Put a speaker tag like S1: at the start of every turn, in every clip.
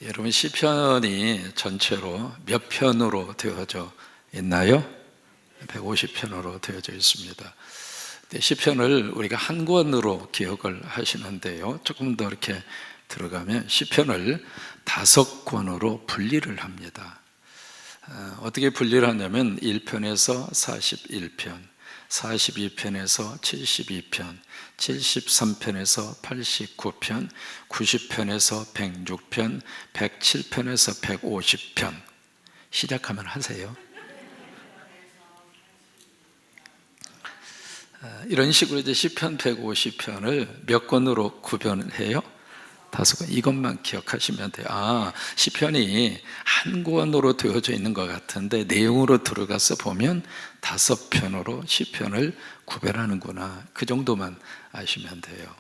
S1: 여러분 시편이 전체로 몇 편으로 되어져 있나요? 150편으로 되어져 있습니다. 시편을 우리가 한 권으로 기억을 하시는데요, 조금 더 이렇게 들어가면 시편을 5권으로 분리를 합니다. 어떻게 분리를 하냐면 1편에서 41편, 42편에서 72편, 73편에서 89편, 90편에서 106편, 107편에서 150편. 시작하면 하세요. 이런 식으로 이제 시편 150편을 몇 권으로 구별해요? 5권. 이것만 기억하시면 돼요. 시편이 한 권으로 되어져 있는 것 같은데 내용으로 들어가서 보면 5편으로 시편을 구별하는구나. 그 정도만 아시면 돼요.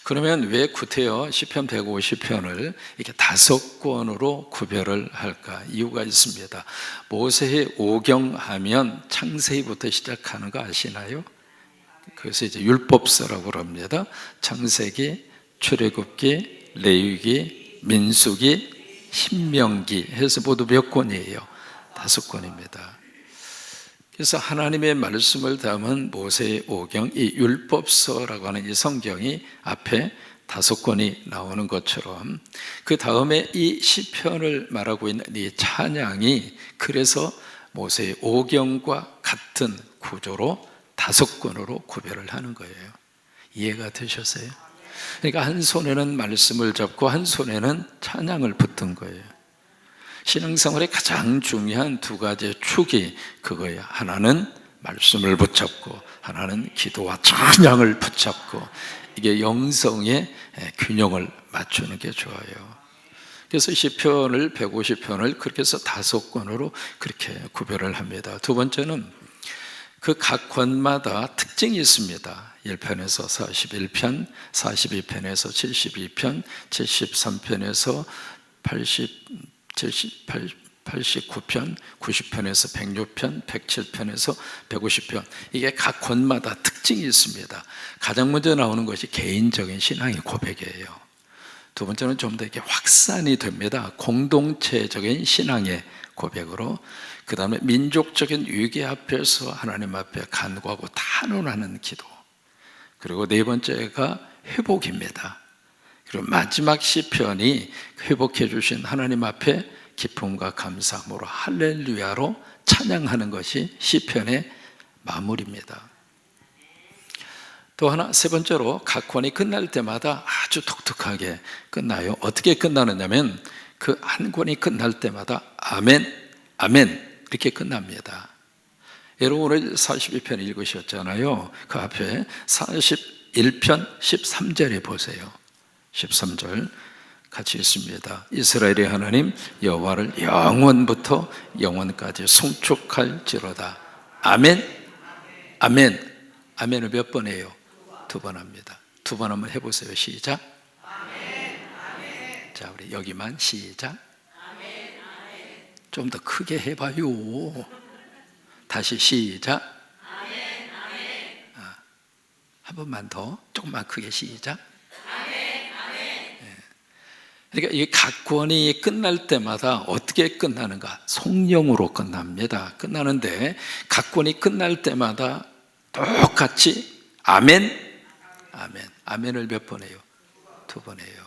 S1: 그러면 왜 구태여 시편 150편을 이렇게 5권으로 구별을 할까? 이유가 있습니다. 모세의 오경하면 창세기부터 시작하는 거 아시나요? 그래서 이제 율법서라고 합니다. 창세기, 출애굽기, 레위기, 민수기, 신명기 해서 모두 몇 권이에요? 5권입니다. 그래서 하나님의 말씀을 담은 모세의 오경, 이 율법서라고 하는 이 성경이 앞에 5권이 나오는 것처럼, 그 다음에 이 시편을 말하고 있는 이 찬양이 그래서 모세의 오경과 같은 구조로 5권으로 구별을 하는 거예요. 이해가 되셨어요? 그러니까 한 손에는 말씀을 잡고 한 손에는 찬양을 붙든 거예요. 신앙생활의 가장 중요한 2가지의 축이 그거예요. 하나는 말씀을 붙잡고 하나는 기도와 찬양을 붙잡고, 이게 영성의 균형을 맞추는 게 좋아요. 그래서 시편을 150편을 그렇게 해서 5권으로 그렇게 구별을 합니다. 두 번째는 그 각 권마다 특징이 있습니다. 1편에서 41편, 42편에서 72편, 73편에서 89편, 90편에서 106편, 107편에서 150편. 이게 각 권마다 특징이 있습니다. 가장 먼저 나오는 것이 개인적인 신앙의 고백이에요. 두 번째는 좀 더 이렇게 확산이 됩니다. 공동체적인 신앙의 고백으로. 그 다음에 민족적인 위기 앞에서 하나님 앞에 간구하고 탄원하는 기도. 그리고 네 번째가 회복입니다. 그리고 마지막 시편이 회복해 주신 하나님 앞에 기쁨과 감사함으로 할렐루야로 찬양하는 것이 시편의 마무리입니다. 또 하나, 세 번째로 각 권이 끝날 때마다 아주 독특하게 끝나요. 어떻게 끝나느냐면 그 한 권이 끝날 때마다 아멘, 아멘 이렇게 끝납니다. 여러분 오늘 42편 읽으셨잖아요. 그 앞에 41편 13절에 보세요. 13절 같이 읽습니다. 이스라엘의 하나님 여호와를 영원부터 영원까지 송축할지로다. 아멘, 아멘. 아멘을 몇 번 해요? 2번 합니다. 2번 한번 해보세요. 시작. 아멘, 아멘. 자, 우리 여기만 시작. 아멘, 아멘. 좀 더 크게 해봐요. 다시 시작. 아멘, 아멘. 한 번만 더, 조금만 크게 시작. 아멘, 아멘. 그러니까 이 각 권이 끝날 때마다 어떻게 끝나는가? 성령으로 끝납니다. 끝나는데 각 권이 끝날 때마다 똑같이 아멘, 아멘. 아멘을 몇 번 해요? 2번 해요.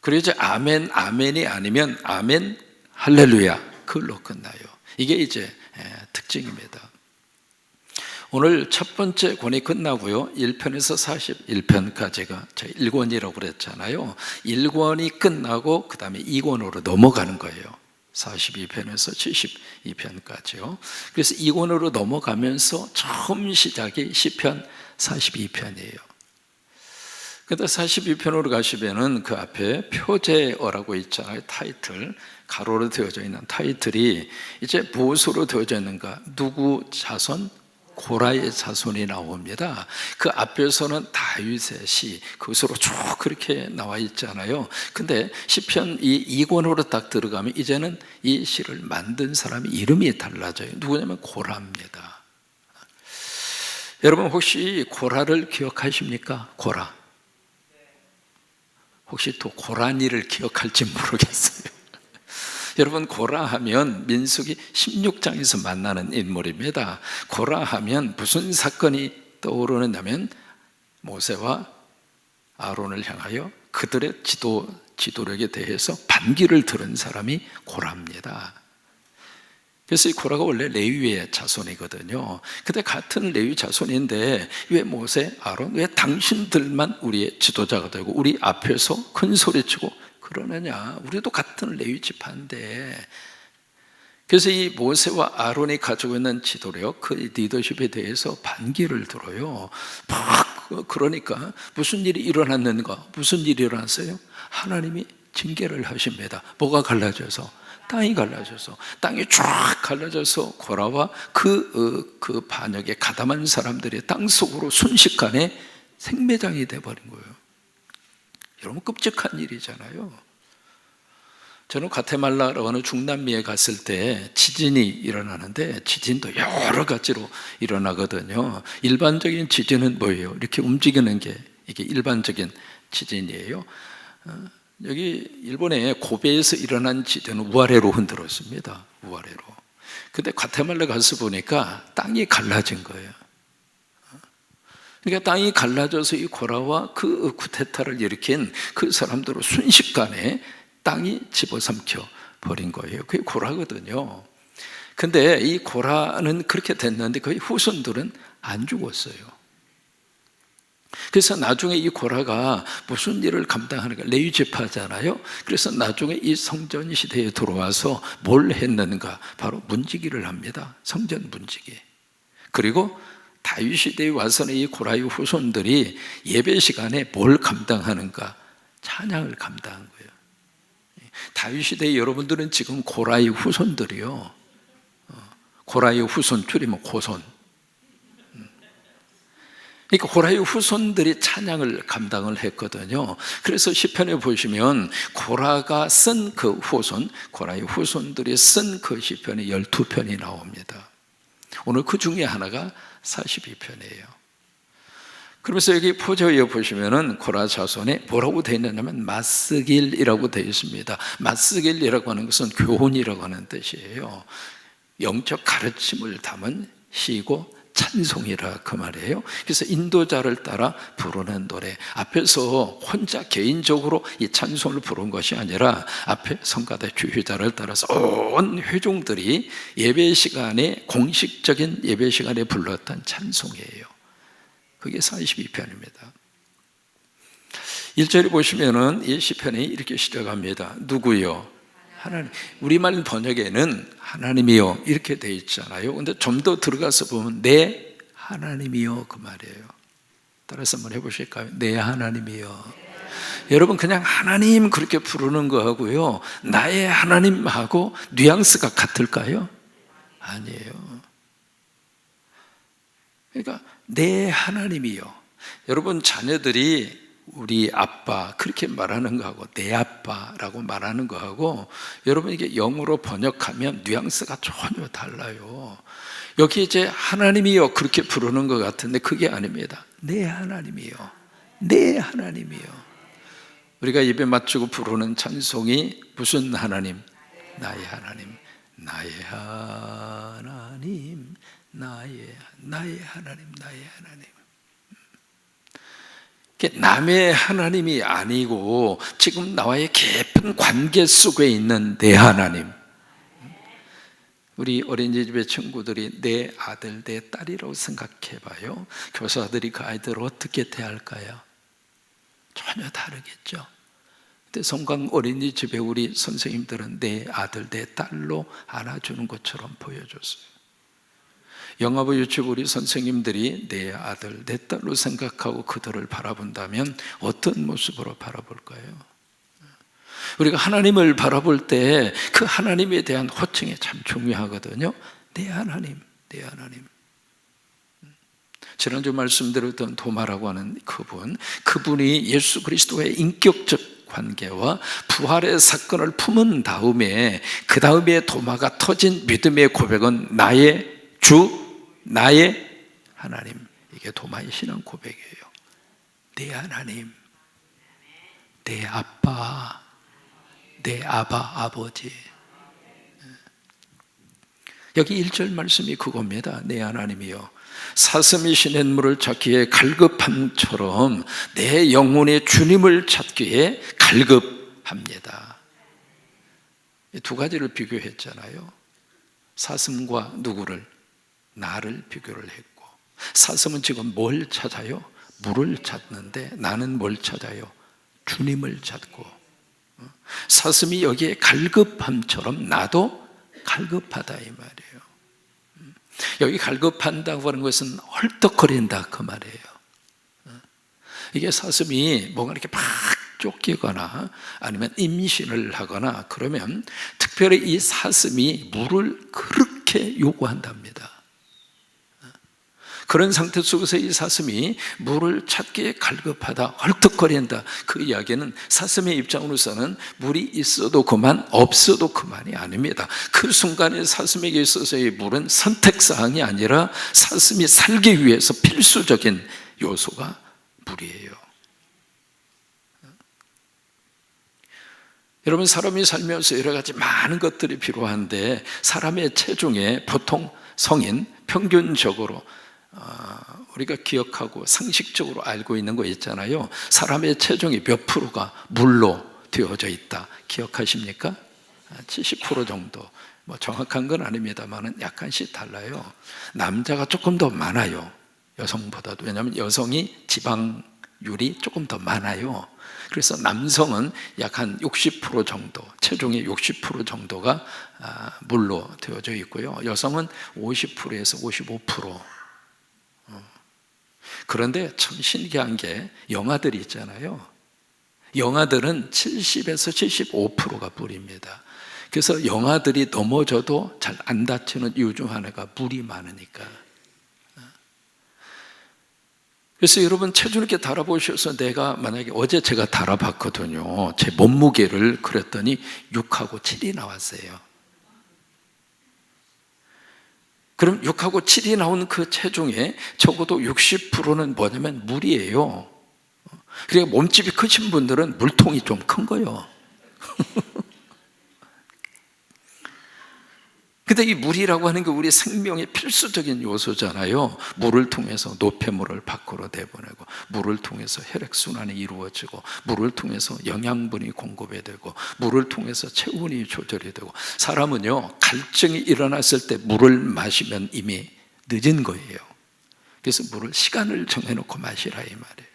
S1: 그리고 이제 아멘, 아멘이 아니면 아멘, 할렐루야 그걸로 끝나요. 이게 이제 특징입니다. 오늘 첫 번째 권이 끝나고요, 1편에서 41편까지가 저희 1권이라고 그랬잖아요. 1권이 끝나고 그 다음에 2권으로 넘어가는 거예요. 42편에서 72편까지요. 그래서 2권으로 넘어가면서 처음 시작이 시편 42편이에요. 그런데 42편으로 가시면은 그 앞에 표제어라고 있잖아요. 타이틀, 가로로 되어져 있는 타이틀이 이제 무엇으로 되어져 있는가? 누구 자손? 고라의 자손이 나옵니다. 그 앞에서는 다윗의 시, 그것으로 쭉 그렇게 나와 있잖아요. 근데 시편 이 2권으로 딱 들어가면 이제는 이 시를 만든 사람의 이름이 달라져요. 누구냐면 고라입니다. 여러분 혹시 고라를 기억하십니까? 고라. 혹시 또 고라니를 기억할지 모르겠어요. 여러분, 고라 하면 민수기 16장에서 만나는 인물입니다. 고라 하면 무슨 사건이 떠오르느냐면 모세와 아론을 향하여 그들의 지도력에 대해서 반기를 들은 사람이 고라입니다. 그래서 이 고라가 원래 레위의 자손이거든요. 근데 같은 레위 자손인데 왜 모세, 아론, 왜 당신들만 우리의 지도자가 되고 우리 앞에서 큰 소리치고 그러느냐? 우리도 같은 레위 지파인데. 그래서 이 모세와 아론이 가지고 있는 지도력, 그 리더십에 대해서 반기를 들어요. 막 그러니까 무슨 일이 일어났는가? 무슨 일이 일어났어요? 하나님이 징계를 하십니다. 뭐가 갈라져서? 땅이 갈라져서, 땅이 쫙 갈라져서 고라와 그 반역에 가담한 사람들이 땅 속으로 순식간에 생매장이 돼버린 거예요. 여러분, 끔찍한 일이잖아요. 저는 과테말라라고 하는 중남미에 갔을 때 지진이 일어나는데 지진도 여러 가지로 일어나거든요. 일반적인 지진은 뭐예요? 이렇게 움직이는 게 이게 일반적인 지진이에요. 여기 일본의 고베에서 일어난 지진은 우아래로 흔들었습니다. 우아래로. 근데 과테말라 가서 보니까 땅이 갈라진 거예요. 그러니까 땅이 갈라져서 이 고라와 그 쿠데타를 일으킨 그 사람들을 순식간에 땅이 집어삼켜 버린 거예요. 그게 고라거든요. 근데 이 고라는 그렇게 됐는데 그의 후손들은 안 죽었어요. 그래서 나중에 이 고라가 무슨 일을 감당하는가? 레위 지파잖아요. 그래서 나중에 이 성전 시대에 들어와서 뭘 했는가? 바로 문지기를 합니다. 성전 문지기. 그리고 다윗 시대에 와서는 이 고라의 후손들이 예배 시간에 뭘 감당하는가? 찬양을 감당한 거예요. 다윗 시대에 여러분들은 지금 고라의 후손들이요. 고라의 후손 줄이면 고손. 그러니까 고라의 후손들이 찬양을 감당을 했거든요. 그래서 시편에 보시면 고라가 쓴 그 후손, 고라의 후손들이 쓴 그 시편이 12편이 나옵니다. 오늘 그 중에 하나가 42편이에요. 그러면서 여기 포저에 보시면은 고라 자손에 뭐라고 되어 있느냐면 마스길이라고 되어 있습니다. 마스길이라고 하는 것은 교훈이라고 하는 뜻이에요. 영적 가르침을 담은 시고 찬송이라 그 말이에요. 그래서 인도자를 따라 부르는 노래. 앞에서 혼자 개인적으로 이 찬송을 부른 것이 아니라 앞에 성가대 주휘자를 따라서 온 회중들이 예배 시간에 공식적인 예배 시간에 불렀던 찬송이에요. 그게 42편입니다. 1절에 보시면은 이 시편이 이렇게 시작합니다. 누구요? 하나님. 우리말 번역에는 하나님이요 이렇게 돼 있잖아요. 근데 좀 더 들어가서 보면 내 하나님이요 그 말이에요. 따라서 한번 해보실까요? 내 하나님이요. 여러분, 그냥 하나님 그렇게 부르는 거하고요 나의 하나님하고 뉘앙스가 같을까요? 아니에요. 그러니까 내 하나님이요. 여러분, 자녀들이 우리 아빠 그렇게 말하는 거하고 내 아빠라고 말하는 거하고 여러분 이게 영어로 번역하면 뉘앙스가 전혀 달라요. 여기 이제 하나님이요 그렇게 부르는 것 같은데 그게 아닙니다. 내 하나님이요. 내 하나님이요. 우리가 입에 맞추고 부르는 찬송이 무슨 하나님? 나의 하나님. 나의 하나님. 나의 하나님. 나의 하나님. 남의 하나님이 아니고 지금 나와의 깊은 관계 속에 있는 내 하나님. 우리 어린이집의 친구들이 내 아들, 내 딸이라고 생각해 봐요. 교사들이 그 아이들을 어떻게 대할까요? 전혀 다르겠죠. 근데 성강 어린이집에 우리 선생님들은 내 아들, 내 딸로 안아주는 것처럼 보여줬어요. 영아부 유치부 우리 선생님들이 내 아들, 내 딸로 생각하고 그들을 바라본다면 어떤 모습으로 바라볼까요? 우리가 하나님을 바라볼 때 그 하나님에 대한 호칭이 참 중요하거든요. 내 하나님, 내 하나님. 지난주 말씀드렸던 도마라고 하는 그분이 예수 그리스도의 인격적 관계와 부활의 사건을 품은 다음에 그 다음에 도마가 터진 믿음의 고백은 나의 주, 나의 하나님. 이게 도마의 신앙 고백이에요. 내 하나님, 내 아빠, 내 아버지. 여기 1절 말씀이 그겁니다. 내 하나님이여, 사슴이 시냇물을 찾기에 갈급함처럼 내 영혼의 주님을 찾기에 갈급합니다. 이 두 가지를 비교했잖아요. 사슴과 누구를? 나를 비교를 했고, 사슴은 지금 뭘 찾아요? 물을 찾는데 나는 뭘 찾아요? 주님을 찾고. 사슴이 여기에 갈급함처럼 나도 갈급하다 이 말이에요. 여기 갈급한다고 하는 것은 헐떡거린다 그 말이에요. 이게 사슴이 뭔가 이렇게 막 쫓기거나 아니면 임신을 하거나 그러면 특별히 이 사슴이 물을 그렇게 요구한답니다. 그런 상태 속에서 이 사슴이 물을 찾기에 갈급하다, 헐떡거린다. 그 이야기는 사슴의 입장으로서는 물이 있어도 그만, 없어도 그만이 아닙니다. 그 순간에 사슴에게 있어서의 물은 선택사항이 아니라 사슴이 살기 위해서 필수적인 요소가 물이에요. 여러분, 사람이 살면서 여러 가지 많은 것들이 필요한데 사람의 체중에 보통 성인 평균적으로 우리가 기억하고 상식적으로 알고 있는 거 있잖아요. 사람의 체중이 몇 프로가 물로 되어져 있다 기억하십니까? 70% 정도. 뭐 정확한 건 아닙니다만 약간씩 달라요. 남자가 조금 더 많아요, 여성보다도. 왜냐하면 여성이 지방률이 조금 더 많아요. 그래서 남성은 약 한 60% 정도, 체중의 60% 정도가 물로 되어져 있고요, 여성은 50%에서 55%. 그런데 참 신기한 게 영아들이 있잖아요. 영아들은 70에서 75%가 물입니다. 그래서 영아들이 넘어져도 잘 안 다치는 이유 중 하나가 물이 많으니까. 그래서 여러분, 체중 이렇게 달아보셔서, 내가 만약에 어제 제가 달아봤거든요. 제 몸무게를 그랬더니 6하고 7이 나왔어요. 그럼 6하고 7이 나오는 그 체중에 적어도 60%는 뭐냐면 물이에요. 그러니까 몸집이 크신 분들은 물통이 좀 큰 거예요. 근데 이 물이라고 하는 게 우리 생명의 필수적인 요소잖아요. 물을 통해서 노폐물을 밖으로 내보내고, 물을 통해서 혈액순환이 이루어지고, 물을 통해서 영양분이 공급이 되고, 물을 통해서 체온이 조절이 되고. 사람은요, 갈증이 일어났을 때 물을 마시면 이미 늦은 거예요. 그래서 물을 시간을 정해놓고 마시라 이 말이에요.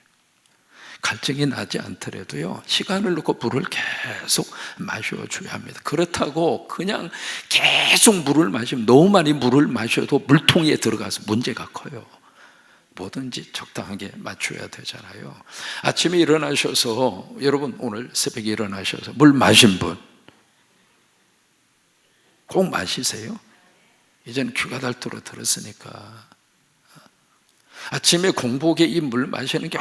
S1: 갈증이 나지 않더라도요, 시간을 놓고 물을 계속 마셔줘야 합니다. 그렇다고 그냥 계속 물을 마시면, 너무 많이 물을 마셔도 물통에 들어가서 문제가 커요. 뭐든지 적당하게 맞춰야 되잖아요. 아침에 일어나셔서, 여러분 오늘 새벽에 일어나셔서 물 마신 분 꼭 마시세요. 이제는 귀가 닳도록 들었으니까. 아침에 공복에 이 물 마시는 게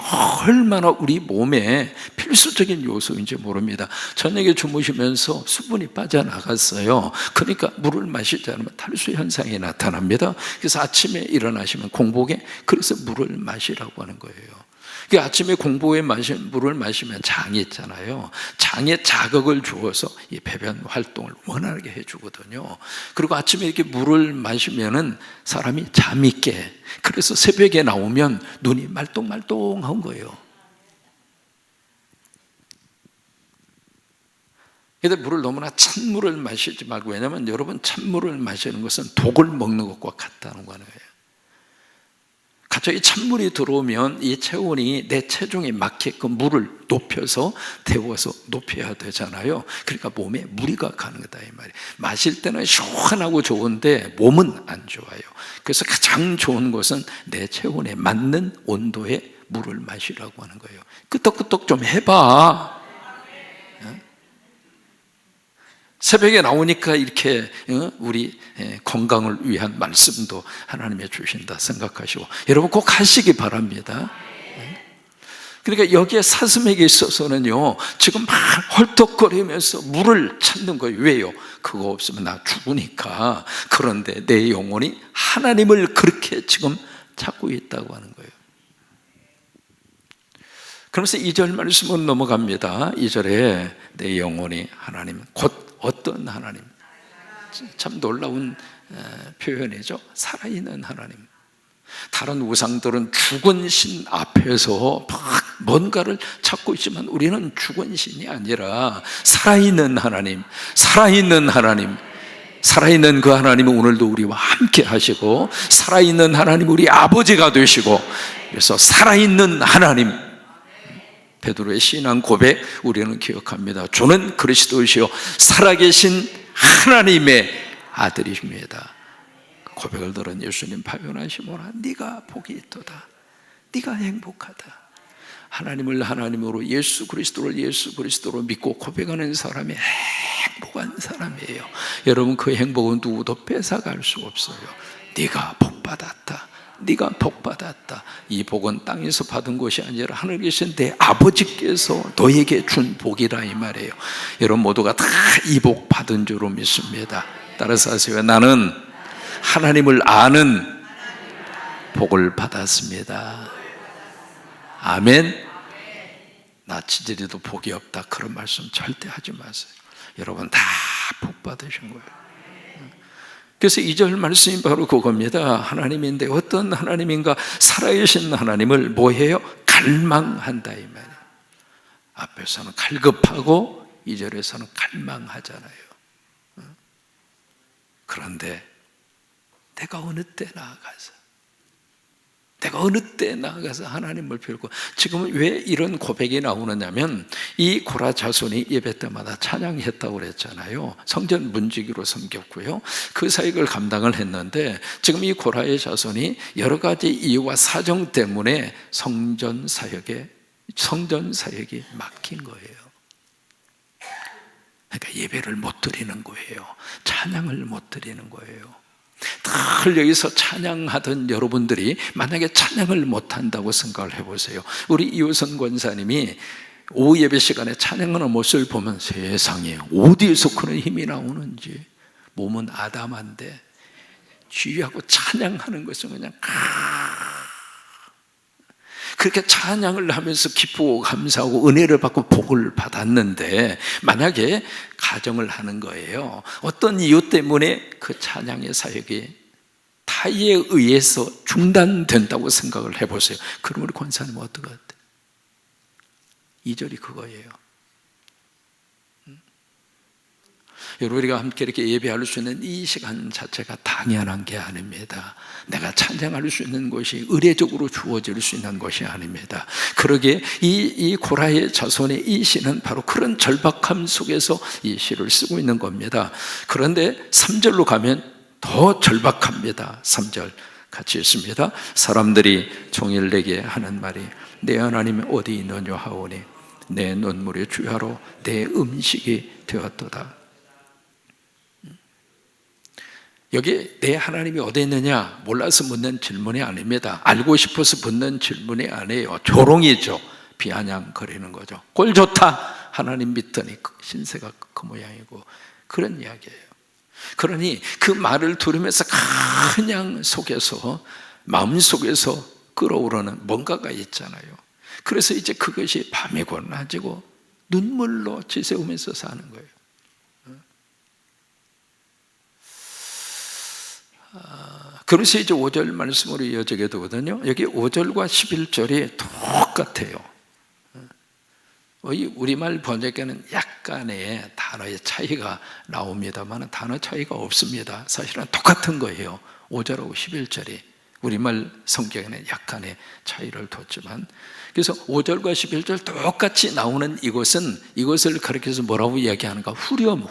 S1: 얼마나 우리 몸에 필수적인 요소인지 모릅니다. 저녁에 주무시면서 수분이 빠져나갔어요. 그러니까 물을 마시지 않으면 탈수 현상이 나타납니다. 그래서 아침에 일어나시면 공복에, 그래서 물을 마시라고 하는 거예요. 그러니까 아침에 공복에 물을 마시면 장이 있잖아요. 장에 자극을 주어서 이 배변 활동을 원활하게 해주거든요. 그리고 아침에 이렇게 물을 마시면은 사람이 잠이 깨. 그래서 새벽에 나오면 눈이 말똥말똥한 거예요. 그런데 물을 너무나 찬물을 마시지 말고, 왜냐하면 여러분, 찬물을 마시는 것은 독을 먹는 것과 같다는 거예요. 갑자기 찬물이 들어오면 이 체온이 내 체중에 맞게끔 물을 높여서 데워서 높여야 되잖아요. 그러니까 몸에 무리가 가는 거다 이 말이에요. 마실 때는 시원하고 좋은데 몸은 안 좋아요. 그래서 가장 좋은 것은 내 체온에 맞는 온도의 물을 마시라고 하는 거예요. 끄떡끄떡 좀 해봐. 새벽에 나오니까 이렇게 우리 건강을 위한 말씀도 하나님이 주신다 생각하시고, 여러분 꼭 하시기 바랍니다. 그러니까 여기에 사슴에게 있어서는요, 지금 막 헐떡거리면서 물을 찾는 거예요. 왜요? 그거 없으면 나 죽으니까. 그런데 내 영혼이 하나님을 그렇게 지금 찾고 있다고 하는 거예요. 그러면서 2절 말씀은 넘어갑니다. 2절에 내 영혼이 하나님, 곧 어떤 하나님, 참 놀라운 표현이죠. 살아있는 하나님. 다른 우상들은 죽은 신 앞에서 막 뭔가를 찾고 있지만 우리는 죽은 신이 아니라 살아있는 하나님, 살아있는 하나님, 살아있는 그 하나님은 오늘도 우리와 함께 하시고, 살아있는 하나님 우리 아버지가 되시고, 그래서 살아있는 하나님, 베드로의 신앙 고백 우리는 기억합니다. 주는 그리스도이시요 살아계신 하나님의 아들이십니다. 고백을 들은 예수님 파변하시모라 네가 복이 있도다, 네가 행복하다. 하나님을 하나님으로, 예수 그리스도로 믿고 고백하는 사람이 행복한 사람이에요. 여러분, 그 행복은 누구도 뺏어갈 수 없어요. 네가 복받았다, 네가 복받았다. 이 복은 땅에서 받은 것이 아니라 하늘에 계신 내 아버지께서 너에게 준 복이라 이 말이에요. 여러분 모두가 다 이 복 받은 줄로 믿습니다. 따라서 하세요. 나는 하나님을 아는 복을 받았습니다. 아멘. 나 지들이도 복이 없다, 그런 말씀 절대 하지 마세요. 여러분 다 복 받으신 거예요. 그래서 2절 말씀이 바로 그겁니다. 하나님인데 어떤 하나님인가? 살아계신 하나님을 뭐해요? 갈망한다 이 말이에요. 앞에서는 갈급하고 2절에서는 갈망하잖아요. 그런데 내가 어느 때 나아가서 하나님을 빌고, 지금 왜 이런 고백이 나오느냐면, 이 고라 자손이 예배 때마다 찬양했다고 그랬잖아요. 성전 문지기로 섬겼고요, 그 사역을 감당을 했는데, 지금 이 고라의 자손이 여러 가지 이유와 사정 때문에 성전 사역이 막힌 거예요. 그러니까 예배를 못 드리는 거예요. 찬양을 못 드리는 거예요. 늘 여기서 찬양하던 여러분들이 만약에 찬양을 못한다고 생각을 해보세요. 우리 이호선 권사님이 오후 예배 시간에 찬양하는 모습을 보면 세상에 어디에서 그런 힘이 나오는지, 몸은 아담한데 쥐하고 찬양하는 것은 그냥 그렇게 찬양을 하면서 기쁘고 감사하고 은혜를 받고 복을 받았는데, 만약에 가정을 하는 거예요. 어떤 이유 때문에 그 찬양의 사역이 타의에 의해서 중단된다고 생각을 해보세요. 그럼 우리 권사님은 어떨 것 같아요? 2절이 그거예요. 여러분, 우리가 함께 이렇게 예배할 수 있는 이 시간 자체가 당연한 게 아닙니다. 내가 찬양할 수 있는 것이 의례적으로 주어질 수 있는 것이 아닙니다. 그러기에 이 고라의 자손의 이 시는 바로 그런 절박함 속에서 이 시를 쓰고 있는 겁니다. 그런데 3절로 가면 더 절박합니다. 3절 같이 읽습니다. 사람들이 종일 내게 하는 말이 내 하나님이 어디 있느냐 하오니 내 눈물이 주야로 내 음식이 되었도다. 여기 내 하나님이 어디 있느냐 몰라서 묻는 질문이 아닙니다. 알고 싶어서 묻는 질문이 아니에요. 조롱이죠. 비아냥거리는 거죠. 꼴 좋다, 하나님 믿더니 신세가 그 모양이고, 그런 이야기예요. 그러니 그 말을 들으면서 그냥 속에서, 마음속에서 끓어오르는 뭔가가 있잖아요. 그래서 이제 그것이 밤이고 낮이고 눈물로 지새우면서 사는 거예요. 그래서 이제 5절 말씀으로 이어지게 되거든요. 여기 5절과 11절이 똑같아요. 우리말 번역에는 약간의 단어의 차이가 나옵니다만 단어 차이가 없습니다. 사실은 똑같은 거예요. 5절하고 11절이 우리말 성경에는 약간의 차이를 뒀지만, 그래서 5절과 11절 똑같이 나오는 이것을 가리켜서 뭐라고 이야기하는가? 후렴.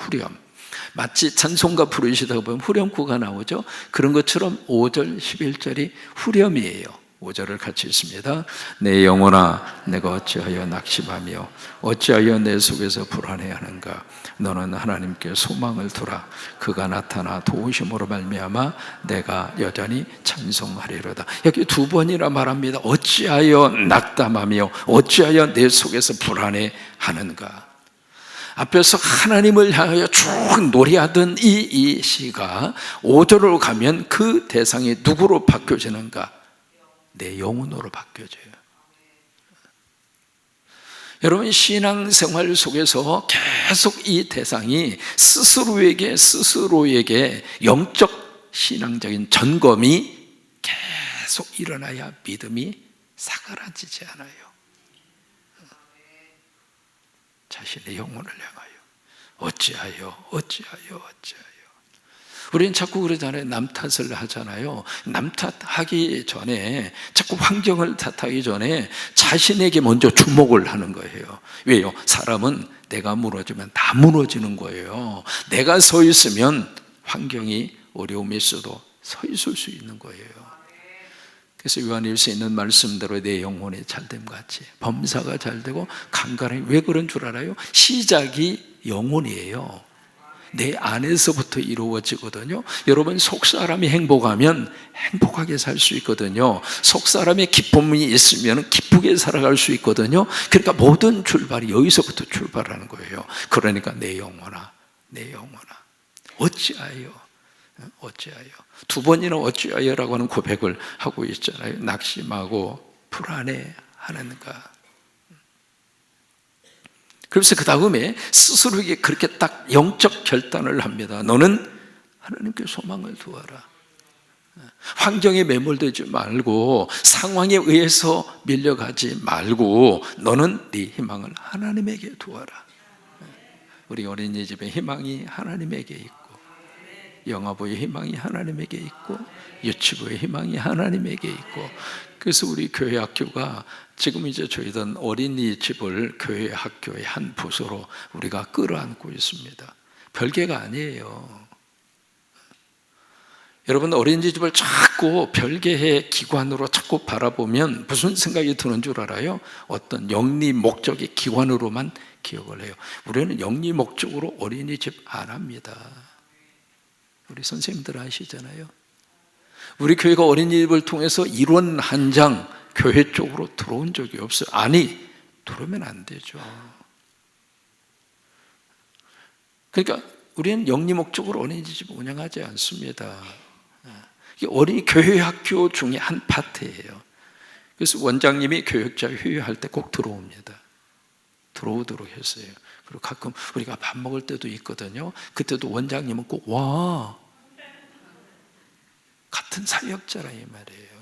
S1: 마치 찬송가 부르시다 보면 후렴구가 나오죠. 그런 것처럼 5절, 11절이 후렴이에요. 5절을 같이 읽습니다. 내 영혼아 내가 어찌하여 낙심하며 어찌하여 내 속에서 불안해하는가? 너는 하나님께 소망을 두라. 그가 나타나 도우심으로 말미암아 내가 여전히 찬송하리로다. 여기 두 번이나 말합니다. 어찌하여 낙담하며 어찌하여 내 속에서 불안해하는가? 앞에서 하나님을 향하여 쭉 노래하던 이 시가 5절로 가면 그 대상이 누구로 바뀌어지는가? 내 영혼으로 바뀌어져요. 여러분, 신앙생활 속에서 계속 이 대상이 스스로에게 영적 신앙적인 점검이 계속 일어나야 믿음이 사그라지지 않아요. 자신의 영혼을 향하여 어찌하여. 우리는 자꾸 그러잖아요. 남 탓을 하잖아요. 남 탓하기 전에, 자꾸 환경을 탓하기 전에 자신에게 먼저 주목을 하는 거예요. 왜요? 사람은 내가 무너지면 다 무너지는 거예요. 내가 서 있으면 환경이 어려움이 있어도 서 있을 수 있는 거예요. 그래서 요한일서에 있는 말씀대로 내 영혼이 잘됨 같이 범사가 잘되고 강건하게. 왜 그런 줄 알아요? 시작이 영혼이에요. 내 안에서부터 이루어지거든요. 여러분, 속사람이 행복하면 행복하게 살 수 있거든요. 속사람의 기쁨이 있으면 기쁘게 살아갈 수 있거든요. 그러니까 모든 출발이 여기서부터 출발하는 거예요. 그러니까 내 영혼아 어찌하여. 두 번이나 어찌하여라고 하는 고백을 하고 있잖아요. 낙심하고 불안해하는가. 그래서 그 다음에 스스로에게 그렇게 딱 영적 결단을 합니다. 너는 하나님께 소망을 두어라. 환경에 매몰되지 말고 상황에 의해서 밀려가지 말고 너는 네 희망을 하나님에게 두어라. 우리 어린이집의 희망이 하나님에게 있고, 영화부의 희망이 하나님에게 있고, 유치부의 희망이 하나님에게 있고. 그래서 우리 교회 학교가 지금 이제 저희들 어린이집을 교회 학교의 한 부서로 우리가 끌어안고 있습니다. 별개가 아니에요. 여러분, 어린이집을 자꾸 별개의 기관으로 자꾸 바라보면 무슨 생각이 드는 줄 알아요? 어떤 영리 목적의 기관으로만 기억을 해요. 우리는 영리 목적으로 어린이집 안 합니다. 우리 선생님들 아시잖아요. 우리 교회가 어린이집을 통해서 이론 한 장 교회 쪽으로 들어온 적이 없어요. 아니, 들어오면 안 되죠. 그러니까 우리는 영리 목적으로 어린이집을 운영하지 않습니다. 이게 어린이 교회 학교 중에 한 파트예요. 그래서 원장님이 교육자 회의할 때 꼭 들어옵니다. 들어오도록 했어요. 그리고 가끔 우리가 밥 먹을 때도 있거든요. 그때도 원장님은 꼭 와. 같은 사역자라 이 말이에요.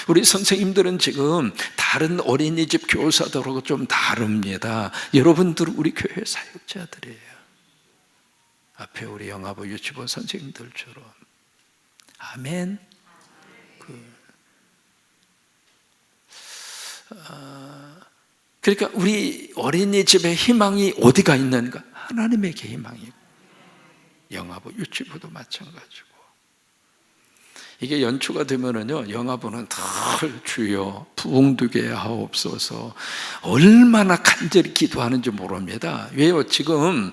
S1: 우리 선생님들은 지금 다른 어린이집 교사들하고 좀 다릅니다. 여러분들 우리 교회 사역자들이에요. 앞에 우리 영화부 유치부 선생님들처럼. 아멘. 그러니까 우리 어린이집의 희망이 어디가 있는가? 하나님에게 희망이 있고, 영화부 유치부도 마찬가지고. 이게 연초가 되면은요, 영화부는 늘 주여 부흥되게 하옵소서 얼마나 간절히 기도하는지 모릅니다. 왜요? 지금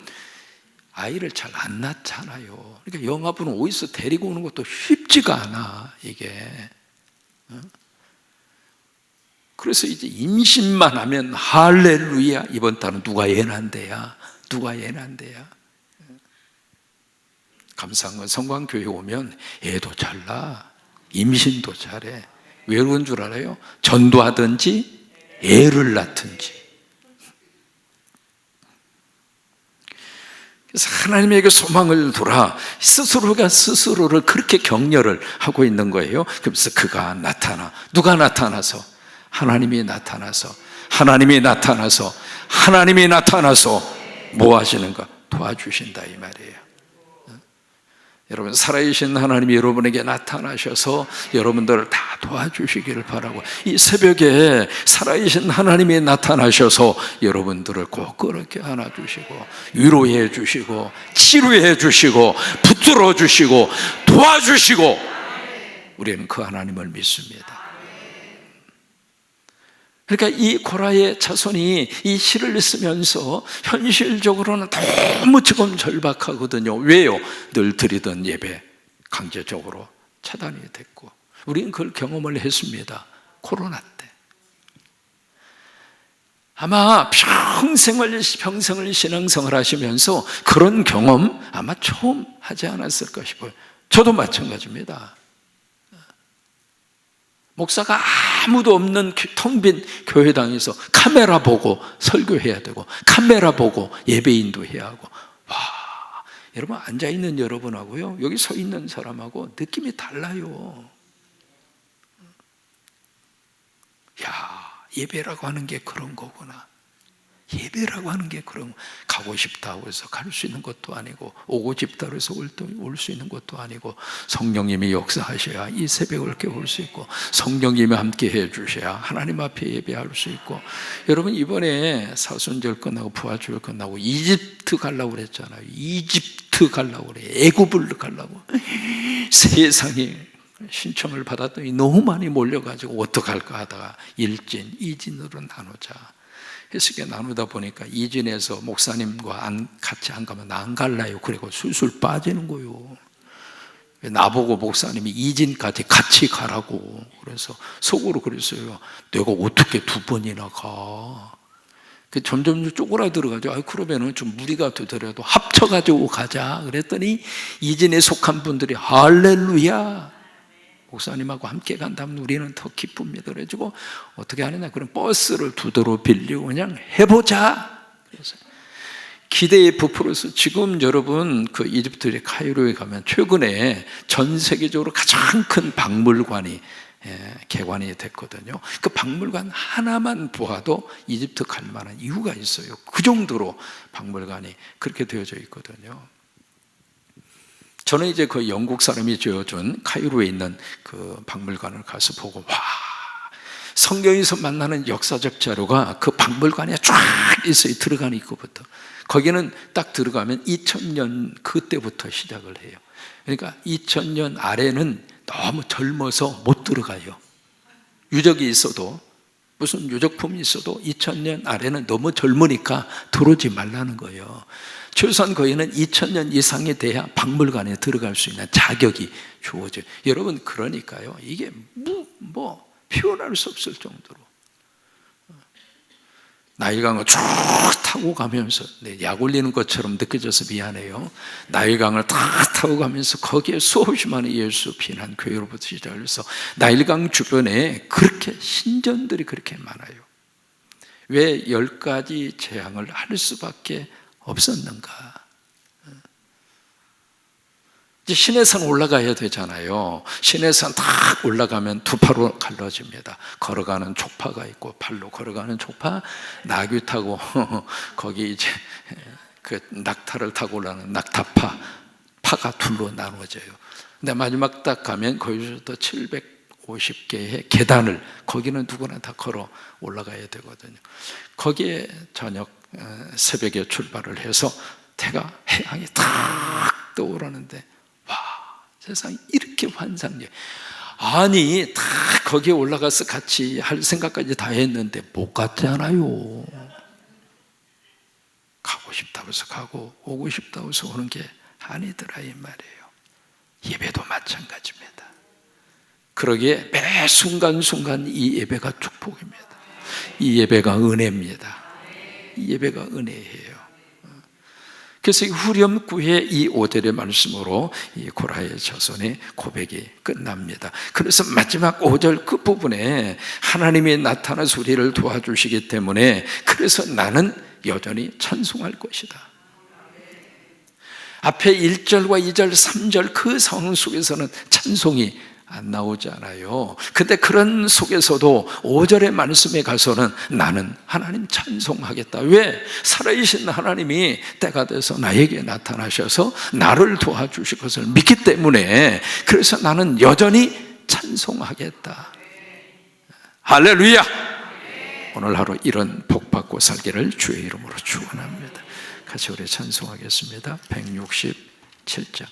S1: 아이를 잘 안 낳잖아요. 그러니까 영화부는 어디서 데리고 오는 것도 쉽지가 않아, 이게. 그래서 이제 임신만 하면 할렐루야, 이번 달은 누가 예난대야. 감사한 건 성광교회 오면 애도 잘 낳아, 임신도 잘해. 왜 그런 줄 알아요? 전도하든지 애를 낳든지. 그래서 하나님에게 소망을 두라. 스스로가 스스로를 그렇게 격려를 하고 있는 거예요. 그래서 그가 나타나, 누가 나타나서? 하나님이 나타나서 뭐 하시는가? 도와주신다 이 말이에요. 여러분, 살아계신 하나님이 여러분에게 나타나셔서 여러분들을 다 도와주시기를 바라고, 이 새벽에 살아계신 하나님이 나타나셔서 여러분들을 꼭 그렇게 안아주시고 위로해 주시고 치료해 주시고 붙들어 주시고 도와주시고, 우리는 그 하나님을 믿습니다. 그러니까 이 고라의 자손이 이 시를 쓰면서 현실적으로는 너무 지금 절박하거든요. 왜요? 늘 드리던 예배 강제적으로 차단이 됐고, 우리는 그걸 경험을 했습니다. 코로나 때. 아마 평생을 신앙생활 하시면서 그런 경험 아마 처음 하지 않았을까 싶어요. 저도 마찬가지입니다. 목사가 아무도 없는 텅 빈 교회당에서 카메라 보고 설교해야 되고 카메라 보고 예배 인도해야 하고. 와, 여러분 앉아있는 여러분하고요 여기 서 있는 사람하고 느낌이 달라요. 야, 예배라고 하는 게 그런 거구나. 예배라고 하는 게 그런, 가고 싶다고 해서 갈 수 있는 것도 아니고 오고 싶다고 해서 올 수 있는 것도 아니고, 성령님이 역사하셔야 이 새벽을 깨울 수 있고 성령님이 함께 해주셔야 하나님 앞에 예배할 수 있고. 여러분 이번에 사순절 끝나고 부활절 끝나고 이집트 가려고 그랬잖아요. 이집트 가려고 그래. 애굽을 가려고. 세상에 신청을 받았더니 너무 많이 몰려가지고 어떡할까 하다가 1진, 2진으로 나누자. 해석에 나누다 보니까 2진에서 목사님과 같이 안 가면 나 안 갈라요. 그리고 술술 빠지는 거예요. 나보고 목사님이 2진까지 같이 가라고. 그래서 속으로 그랬어요. 내가 어떻게 2번이나 가? 점점 쪼그라들어가지고, 그러면은 좀 무리가 되더라도 합쳐가지고 가자. 그랬더니 2진에 속한 분들이 할렐루야, 목사님하고 함께 간다면 우리는 더 기쁩니다. 그래가지고 어떻게 하느냐, 그럼 버스를 2대로 빌리고 그냥 해보자. 그래서 기대에 부풀어서 지금 여러분 그 이집트의 카이로에 가면 최근에 전 세계적으로 가장 큰 박물관이 개관이 됐거든요. 그 박물관 하나만 보아도 이집트 갈 만한 이유가 있어요. 그 정도로 박물관이 그렇게 되어져 있거든요. 저는 이제 그 영국 사람이 지어준 카이로에 있는 그 박물관을 가서 보고, 와, 성경에서 만나는 역사적 자료가 그 박물관에 쫙 있어요. 들어가는 입구부터. 거기는 딱 들어가면 2000년 그때부터 시작을 해요. 그러니까 2000년 아래는 너무 젊어서 못 들어가요. 유적이 있어도, 무슨 유적품이 있어도 2000년 아래는 너무 젊으니까 들어오지 말라는 거예요. 최소한 거기는 2000년 이상이 돼야 박물관에 들어갈 수 있는 자격이 주어져요. 여러분, 그러니까요, 이게 표현할 수 없을 정도로 나일강을 쭉 타고 가면서, 약 올리는 것처럼 느껴져서 미안해요. 나일강을 다 타고 가면서 거기에 수없이 많은 예수 피난 교회로부터 시작해서 나일강 주변에 그렇게 신전들이 그렇게 많아요. 왜 10가지 재앙을 할 수밖에 없었는가? 이제 시내산 올라가야 되잖아요. 시내산 딱 올라가면 2파로 갈라집니다. 걸어가는 족파가 있고, 발로 걸어가는 족파, 나귀 타고 거기 이제 그 낙타를 타고 올라가는 낙타파, 파가 둘로 나눠져요. 근데 마지막 딱 가면 거기서부터 750개의 계단을, 거기는 누구나 다 걸어 올라가야 되거든요. 거기에 저녁 새벽에 출발을 해서 태가 해양이 탁 떠오르는데, 와, 세상에 이렇게 환상적. 아니, 다 거기에 올라가서 같이 할 생각까지 다 했는데 못 갔잖아요. 가고 싶다고 해서 가고 오고 싶다고 해서 오는 게 아니더라 이 말이에요. 예배도 마찬가지입니다. 그러기에 매 순간순간 이 예배가 축복입니다. 이 예배가 은혜입니다. 이 예배가 은혜예요. 그래서 후렴구의 이 5절의 말씀으로 이 고라의 자손의 고백이 끝납니다. 그래서 마지막 5절 끝부분에 하나님이 나타나서 우리를 도와주시기 때문에, 그래서 나는 여전히 찬송할 것이다. 앞에 1절과 2절, 3절 그 상황 속에서는 찬송이 안 나오잖아요. 근데 그런 속에서도 5절의 말씀에 가서는 나는 하나님 찬송하겠다. 왜? 살아계신 하나님이 때가 돼서 나에게 나타나셔서 나를 도와주실 것을 믿기 때문에, 그래서 나는 여전히 찬송하겠다. 할렐루야! 오늘 하루 이런 복받고 살기를 주의 이름으로 축원합니다. 같이 우리 찬송하겠습니다. 167장.